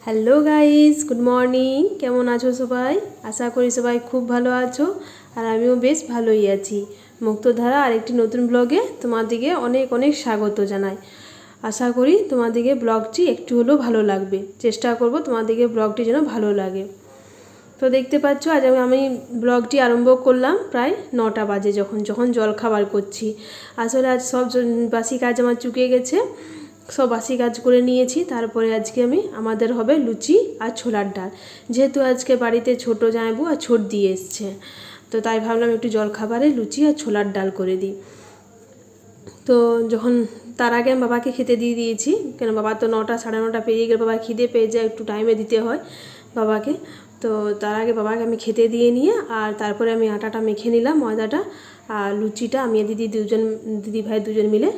Hello guys, good morning. কেমন আছো সবাই? আশা করি সবাই খুব ভালো আছো আর আমিও বেশ ভালোই আছি। মুক্তধারা আরেকটি নতুন ব্লগে তোমাদেরকে অনেক অনেক স্বাগত জানাই। আশা করি তোমাদেরকে ব্লগটি একটু হলেও ভালো লাগবে। চেষ্টা করব তোমাদেরকে ব্লগটি যেন ভালো লাগে। তো দেখতে পাচ্ছ আজ আমি ব্লগটি আরম্ভ করলাম প্রায় 9টা বাজে, যখন জলখাবার করছি। আসলে আজ সব বাসি কাজ আমার চুকে গেছে, সব বাসি কাজ করে নিয়েছি। তারপরে আজকে আমাদের হবে লুচি আর ছোলার ডাল, যেহেতু আজকে বাড়িতে ছোট জামাইবু আর ছোট দিয়ে এসছে, তো তাই ভাবলাম একটু জলখাবারে লুচি আর ছোলার ডাল করে দিই। তো যখন তার আগে আমি বাবাকে খেতে দিয়ে দিয়েছি, কেন বাবা তো 9টা সাড়ে 9টা পেরিয়ে গেলে বাবা খিদে পেয়ে যায়, একটু টাইমে দিতে হয় বাবাকে। তো তার আগে বাবাকে আমি খেতে দিয়ে নিয়ে আর তারপরে আমি আটাটা মেখে নিলাম, ময়দাটা, আর লুচিটা আমি দিদি ভাই দুজন মিলে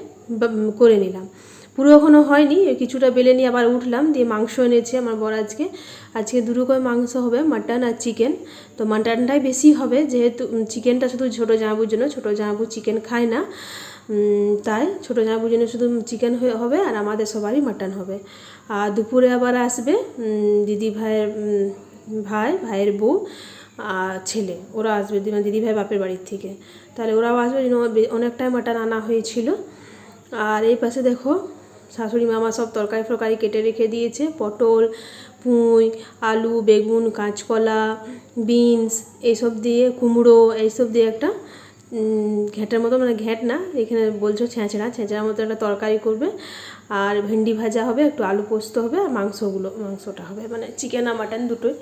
করে নিলাম। পুরো এখনও হয়নি, কিছুটা বেলে নিয়ে আবার উঠলাম, দিয়ে মাংস এনেছে আমার বর। আজকে দু রকম মাংস হবে, মাটন আর চিকেন। তো মাটনটাই বেশি হবে, যেহেতু চিকেনটা শুধু ছোটো জামাইবুর জন্য, ছোটো জামাইবু চিকেন খায় না, তাই ছোটো জামাইবুর জন্য শুধু চিকেন হবে আর আমাদের সবারই মাটন হবে। আর দুপুরে আবার আসবে দিদি ভাইয়ের বউ আর ছেলে, ওরা আসবে দিদি ভাই বাপের বাড়ির থেকে, তাহলে ওরাও আসবে, অনেকটাই মাটন আনা হয়েছিল। আর এই পাশে দেখো শাশুড়ি মামা সব তরকারি কেটে রেখে দিয়েছে, পটল, পুঁই, আলু, বেগুন, কাঁচকলা, বিনস, এইসব দিয়ে, কুমড়ো, এইসব দিয়ে একটা ঘ্যাঁটের মতো, মানে ঘ্যাঁট না, এখানে বলছো ছেঁচড়ার মতো একটা তরকারি করবে। আর ভেন্ডি ভাজা হবে, একটু আলু পোস্ত হবে, আর মাংসটা হবে, মানে চিকেন আর মাটন দুটোই।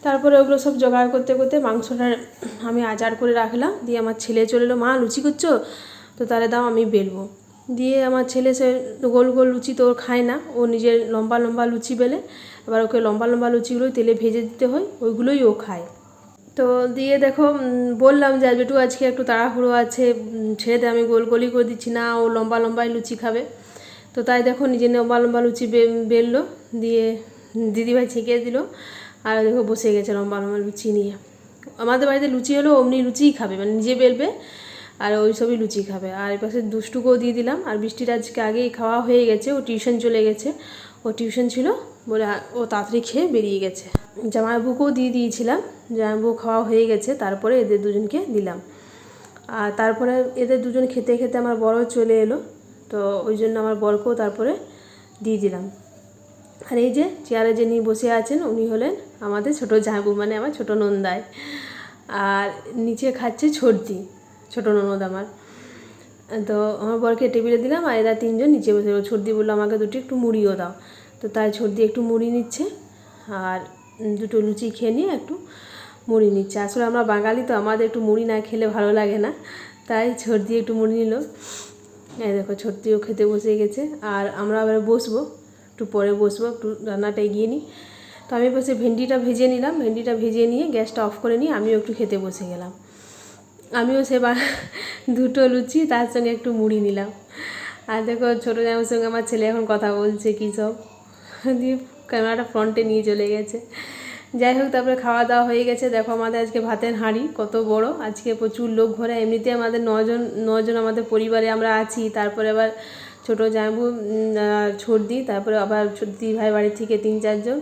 তারপরে ওগুলো সব জোগাড় করতে করতে মাংসটা আমি আচার করে রাখলাম, দিয়ে আমার ছেলে চলে এলো, মা লুচি করছো? তো তাহলে দাও আমি বেলবো। দিয়ে আমার ছেলে সে গোল গোল লুচি তো ওর খায় না, ও নিজের লম্বা লম্বা লুচি বেলে, আবার ওকে লম্বা লম্বা লুচিগুলোই তেলে ভেজে দিতে হয়, ওইগুলোই ও খায়। তো দিয়ে দেখো বললাম যে আজকে একটু তাড়াহুড়ো আছে, ছেড়ে দে, আমি গোল গোলই করে দিচ্ছি, না ও লম্বা লম্বাই লুচি খাবে। তো তাই দেখো নিজে লম্বা লম্বা লুচি বেললো, দিয়ে দিদিভাই ছেঁকে দিল, আর দেখো বসে গেছে লম্বা লম্বা লুচি নিয়ে। আমাদের বাড়িতে লুচি হলেও অমনি লুচিই খাবে, মানে নিজে বেলবে আর ওই সবই লুচি খাবে। আর এই পাশে দুষ্টুকেও দিয়ে দিলাম। আর বৃষ্টির আজকে আগেই খাওয়া হয়ে গেছে, ও টিউশন চলে গেছে, ও টিউশন ছিল বলে ও তাড়াতাড়ি খেয়ে বেরিয়ে গেছে। জামাইবাবুকেও দিয়ে দিয়েছিলাম, জামাইবাবু খাওয়া হয়ে গেছে, তারপরে এদের দুজনকে দিলাম। আর তারপরে এদের দুজন খেতে খেতে আমার বড়ও চলে এলো, তো ওই জন্য আমার বরকেও তারপরে দিয়ে দিলাম। আর এই যে চেয়ারে যিনি বসে আছেন উনি হলেন আমাদের ছোটো জামাইবাবু, মানে আমার ছোটো নন্দায়। আর নিচে খাচ্ছে ছোটো ননদ আমার। তো আমার বরকে টেবিলে দিলাম, আর এরা তিনজন নিচে বসে, ছর্দি বললো আমাকে দুটো একটু মুড়িও দাও, তো তাই ছর্দি একটু মুড়ি নিচ্ছে, আর দুটো লুচি খেয়ে নিয়ে একটু মুড়ি নিচ্ছে। আসলে আমরা বাঙালি তো, আমাদের একটু মুড়ি না খেলে ভালো লাগে না, তাই ছর্দি একটু মুড়ি নিল। এই দেখো ছর্দিও খেতে বসে গেছে, আর আমরা আবার বসবো, একটু পরে বসবো, একটু রান্নাটা এগিয়ে নিই। তো আমি বসে ভেন্ডিটা ভেজে নিলাম, ভেন্ডিটা ভেজে নিয়ে গ্যাসটা অফ করে নিয়ে আমিও একটু খেতে বসে গেলাম। আমিও দুটো লুচি তার সঙ্গে একটু মুড়ি নিলাম। আর দেখো ছোটো জামাইয়ের সঙ্গে আমার ছেলে এখন কথা বলছে কী সব, দিয়ে ক্যামেরাটা ফ্রন্টে নিয়ে চলে গেছে। যাই হোক, তারপরে খাওয়া দাওয়া হয়ে গেছে। দেখো আমাদের আজকে ভাতের হাঁড়ি কত বড়, আজকে প্রচুর লোক ঘরে। এমনিতে আমাদের নজন আমাদের পরিবারে আমরা আছি, তারপরে আবার ছোটো জামাইবু, ছর্দি, তারপরে আবার দিদি ভাই বাড়ি থেকে 3-4 জন,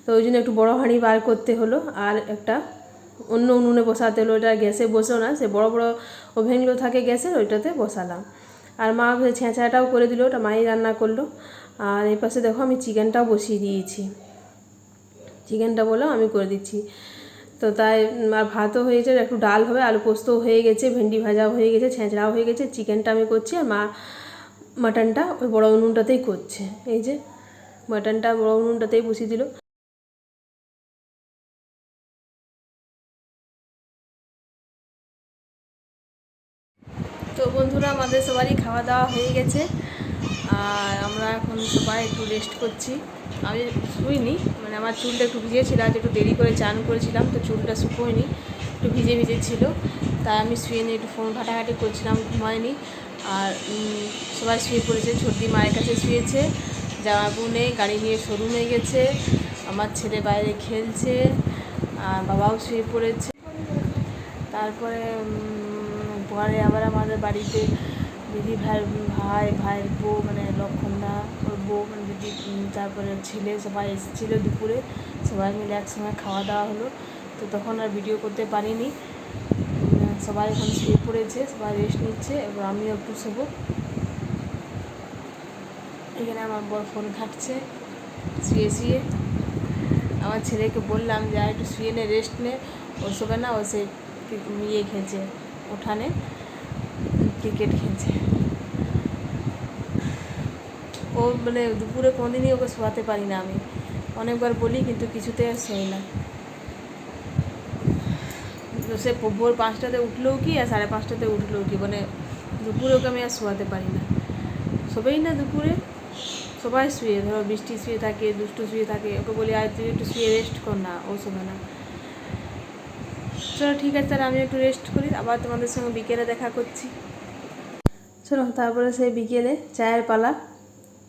তো ওই জন্য একটু বড় হাঁড়ি বার করতে হলো। আর একটা অন্য উনুনে বসাতে হলো, ওটা গ্যাসে বসেও না, সে বড় বড় ওভেনগুলো থাকে গ্যাসের, ওইটাতে বসালাম। আর মা ছেঁচাটাও করে দিল, ওটা মাই রান্না করলো। আর এই পাশে দেখো আমি চিকেনটাও বসিয়ে দিয়েছি, চিকেনটা বললাম আমি করে দিচ্ছি। তো তাই আর ভাতও হয়েছে, একটু ডাল হবে, আলু পোস্তও হয়ে গেছে, ভেন্ডি ভাজাও হয়ে গেছে, ছেঁচড়াও হয়ে গেছে, চিকেনটা আমি করছি, আর মা মাটনটা ওই বড় উনুনটাতেই করছে। এই যে মাটনটা বড় উনুনটাতেই বসিয়ে দিল। তো বন্ধুরা, আমাদের সবারই খাওয়া দাওয়া হয়ে গেছে, আর আমরা এখন সবাই একটু রেস্ট করছি। আমি শুইনি, মানে আমার চুলটা একটু ভিজেছিল, আজ একটু দেরি করে চান করেছিলাম, তো চুলটা শুকোয়নি, একটু ভিজে ছিল, তাই আমি শুয়ে নিয়ে একটু ফোন ঘাটাঘাটি করছিলাম, ঘুমায়নি। আর সবাই শুয়ে পড়েছে, ছোটদি মায়ের কাছে শুয়েছে, জামাইবাবু নেই, গাড়ি নিয়ে শোরুমে গেছে, আমার ছেলে বাইরে খেলছে, আর বাবাও শুয়ে পড়েছে। তারপরে পরে আবার আমাদের বাড়িতে দিদি ভাইয়ের বউ মানে লক্ষণদা, ওর বউ মানে দিদি, তারপরে ছেলে সবাই এসেছিলো দুপুরে, সবাই মিলে একসঙ্গে খাওয়া দাওয়া হলো। তো তখন আর ভিডিও করতে পারিনি। সবাই এখন শুয়ে পড়েছে, সবাই রেস্ট নিচ্ছে, এবার আমিও একটু শোবো। এখানে আমার বর ফোন ঘাঁটছে শুয়ে। আমার ছেলেকে বললাম যে একটু শুয়ে নে, রেস্ট নে। ও শোবে না, ও সে ইয়ে খেলছে উঠানে, ক্রিকেট খেলছে। ও মানে দুপুরে কোনোদিনই ওকে শোয়াতে পারি না আমি, অনেকবার বলি কিন্তু কিছুতে আর শোয় না। সে ভোর 5টাতে উঠলেও কি আর 5:30টাতে উঠলেও কি, মানে দুপুরে ওকে আমি আর শোয়াতে পারি না, শোবেই না দুপুরে। সবাই শুয়ে, ধরো বৃষ্টি শুয়ে থাকে, দুষ্টু শুয়ে থাকে, ওকে বলি আর তুই একটু শুয়ে রেস্ট কর না, ও শোবে না। চলো ঠিক আছে, তাহলে আমি একটু রেস্ট করি, আবার তোমাদের সঙ্গে বিকেলে দেখা করছি। চলো, তারপরে সেই বিকেলে চায়ের পালা।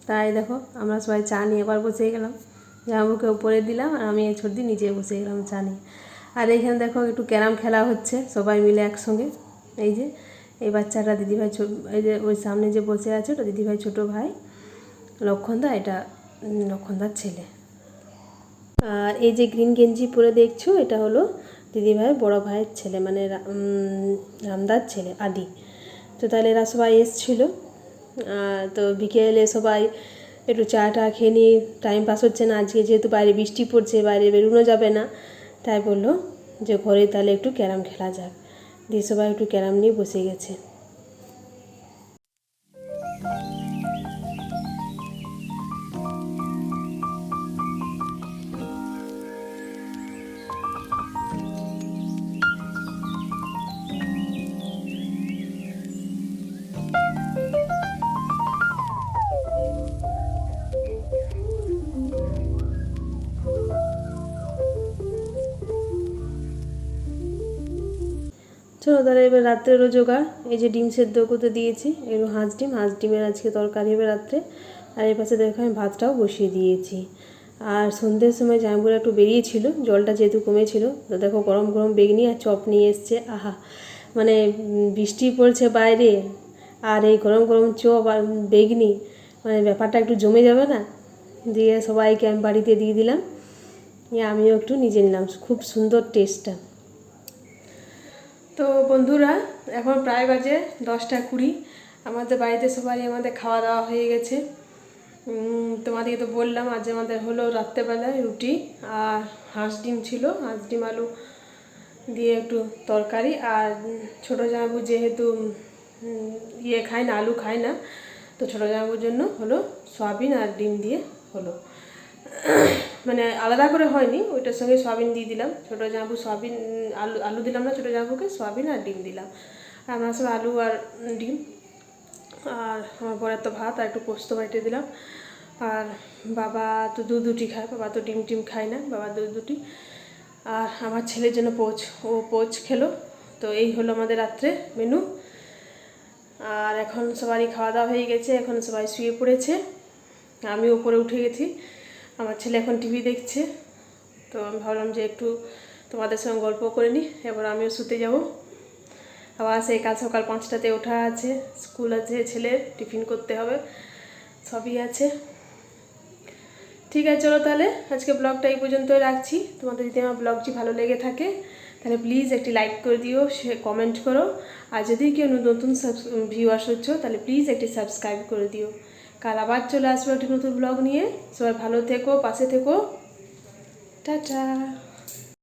তাই দেখো আমরা সবাই চা নিয়ে আবার বসে গেলাম, জামাইবাবুকে উপরে দিলাম আর আমি এই ছোট নিচে বসে গেলাম চা নিয়ে। আর এইখানে দেখো একটু ক্যারাম খেলা হচ্ছে সবাই মিলে একসঙ্গে। এই যে এই বাচ্চাটা দিদিভাই, এই যে ওই সামনে যে বসে আছে ওটা দিদিভাই ছোটো ভাই লক্ষণদা, এটা লক্ষণদার ছেলে। আর এই যে গ্রিন গেঞ্জি পরে দেখছো এটা হলো দিদিভাই বড় ভাইয়ের ছেলে, মানে রামদার ছেলে আদি। তো তাহলে এরা সবাই এসেছিলো। তো বিকেলে সবাই একটু চা টা খেয়ে নিয়ে, টাইম পাস হচ্ছে না আজকে, যেহেতু বাইরে বৃষ্টি পড়ছে, বাইরে বেরোনো যাবে না, তাই বললো যে ঘরে তাহলে একটু ক্যারাম খেলা যাক। দিয়ে সবাই একটু ক্যারাম নিয়ে বসে গেছে। চলো তাহলে এবার রাত্রেরও জোগাড়। এই যে ডিম সেদ্ধ করতে দিয়েছি, এগুলো হাঁস ডিমের আজকে তরকারি হবে রাত্রে। আর এই পাশে দেখো আমি ভাতটাও বসিয়ে দিয়েছি। আর সন্ধ্যের সময় জামাইবাবুরা একটু বেরিয়েছিল, জলটা যেহেতু কমেছিল, তো দেখো গরম গরম বেগনি আর চপ নিয়ে এসছে। আহা, মানে বৃষ্টি পড়ছে বাইরে আর এই গরম গরম চপ আর বেগনি, মানে ব্যাপারটা একটু জমে যাবে না। দিয়ে সবাইকে আমি বাড়িতে দিয়ে দিলাম, আমিও একটু নিজে নিলাম, খুব সুন্দর টেস্টটা। তো বন্ধুরা, এখন প্রায় বাজে 10টা 20। আমাদের বাড়িতে আমাদের খাওয়া দাওয়া হয়ে গেছে। তোমাদেরকে তো বললাম আজ আমাদের হলো রাত্রেবেলায় রুটি আর হাঁস ডিম ছিল, হাঁস ডিম আলু দিয়ে একটু তরকারি। আর ছোটো জামাইবাবু যেহেতু ইয়ে খায় না, আলু খায় না, তো ছোটো জামাইবাবুর জন্য হলো সয়াবিন আর ডিম দিয়ে হলো, মানে আলাদা করে হয়নি, ওইটার সঙ্গে সয়াবিন দিয়ে দিলাম। ছোটো জামাইবাবু সয়াবিন, আলু দিলাম না, ছোটো জামাইবাবুকে সয়াবিন আর ডিম দিলাম। আর আমরা সব আলু আর ডিম। আর আমার বরের তো ভাত আর একটু পোস্ত বাটে দিলাম। আর বাবা তো দুধ রুটি খায়, বাবা তো ডিম খায় না, বাবা দুধ রুটি। আর আমার ছেলের জন্য ও পোচ খেলো। তো এই হলো আমাদের রাত্রে মেনু। আর এখন সবারই খাওয়া দাওয়া হয়ে গেছে, এখন সবাই শুয়ে পড়েছে, আমি উপরে উঠে গেছি। আমার ছেলে এখন টিভি দেখছে। তো আমি ভাবলাম যে একটু তোমাদের সঙ্গে গল্প করে নিই, এবার আমিও শুতে যাব। আবার সেই কাল সকাল 5টাতে ওঠা আছে, স্কুল আছে, ছেলের টিফিন করতে হবে, সবই আছে। ঠিক আছে, চলো তাহলে আজকে ব্লগটা এই পর্যন্তই রাখছি। তোমাদের যদি আমার ব্লগটি ভালো লেগে থাকে তাহলে প্লিজ একটি লাইক করে দিও, কমেন্ট করো। আর যদি কেউ নতুন ভিউয়ার্স হচ্ছ তাহলে প্লিজ একটি সাবস্ক্রাইব করে দিও। কাল আবার চলে আসবো একটি নতুন ব্লগ নিয়ে। সবাই ভালো থেকো, পাশে থেকো, টাটা।